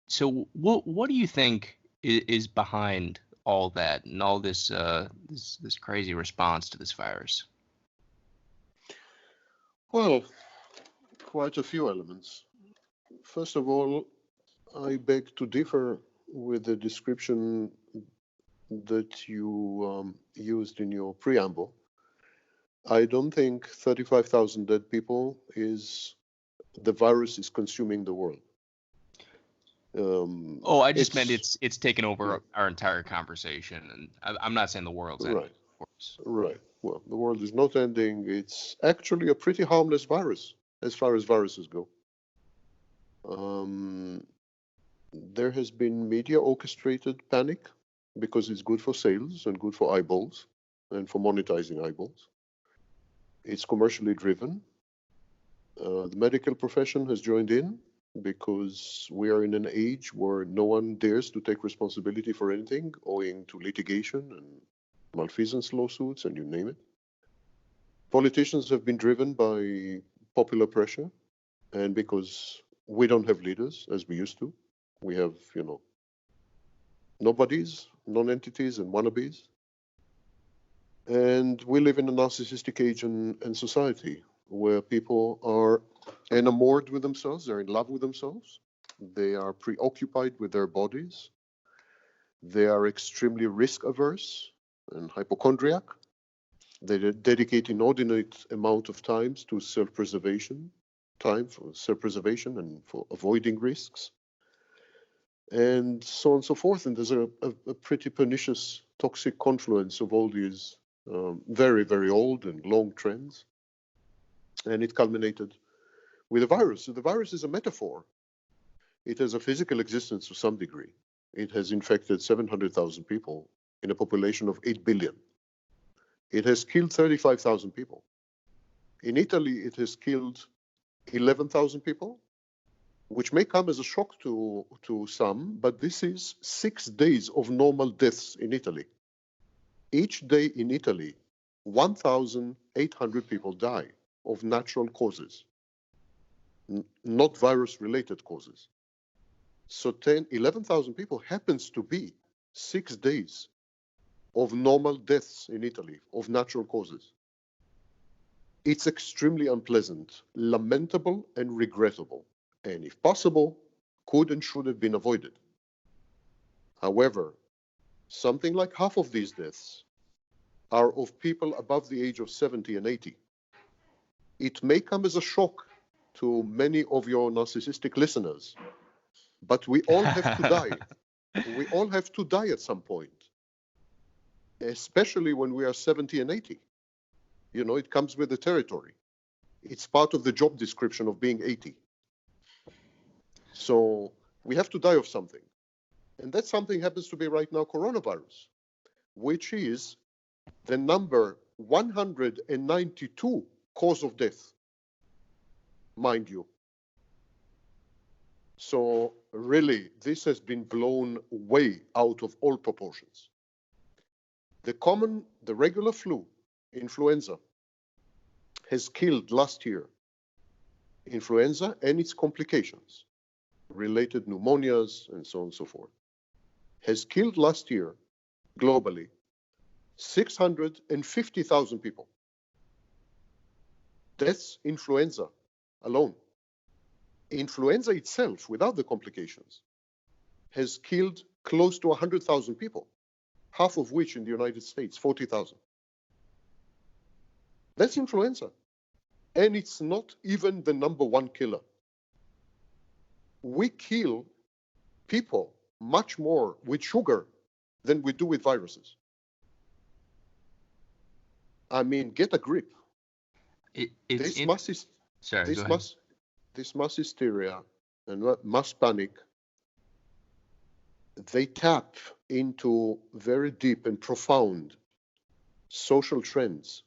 So what do you think is behind all that and all this this crazy response to this virus? Well, quite a few elements. First of all, I beg to differ with the description that you used in your preamble. I don't think 35,000 dead people is the virus is consuming the world. Oh, I just meant It's it's taken yeah, over our entire conversation, and I'm not saying the world's ending, right, of course. right. Well, the world is not ending. It's actually a pretty harmless virus as far as viruses go. Um, there has been media orchestrated panic because it's good for sales and good for eyeballs and for monetizing eyeballs. It's commercially driven. The medical profession has joined in because we are in an age where no one dares to take responsibility for anything owing to litigation and malfeasance lawsuits and you name it. Politicians have been driven by popular pressure and because we don't have leaders as we used to. We have, nobodies, non-entities and wannabes. And we live in a narcissistic age and society where people are enamored with themselves, they're in love with themselves, they are preoccupied with their bodies, they are extremely risk averse and hypochondriac. They dedicate inordinate amount of times to self-preservation, time for self-preservation and for avoiding risks, and so on and so forth. And there's a pretty pernicious, toxic confluence of all these very, very old and long trends. And it culminated with a virus. So the virus is a metaphor. It has a physical existence to some degree. It has infected 700,000 people in a population of 8 billion. It has killed 35,000 people. In Italy, it has killed 11,000 people, which may come as a shock to some, but this is 6 days of normal deaths in Italy. Each day in Italy, 1,800 people die of natural causes, not virus-related causes. So 11,000 people happens to be 6 days of normal deaths in Italy of natural causes. It's extremely unpleasant, lamentable, and regrettable, and if possible, could and should have been avoided. However, something like half of these deaths are of people above the age of 70 and 80. It may come as a shock to many of your narcissistic listeners, but we all have to die. We all have to die at some point, especially when we are 70 and 80. It comes with the territory. It's part of the job description of being 80. So we have to die of something. And that something happens to be right now coronavirus, which is the number 192 cause of death, mind you. So really, this has been blown way out of all proportions. The regular flu, influenza, has killed last year influenza and its complications, related pneumonias and so on and so forth, has killed last year globally 650,000 people. That's influenza alone. Influenza itself, without the complications, has killed close to 100,000 people, half of which in the United States, 40,000. That's influenza. And it's not even the number one killer. We kill people much more with sugar than we do with viruses. I mean, get a grip. This mass hysteria and mass panic, they tap into very deep and profound social trends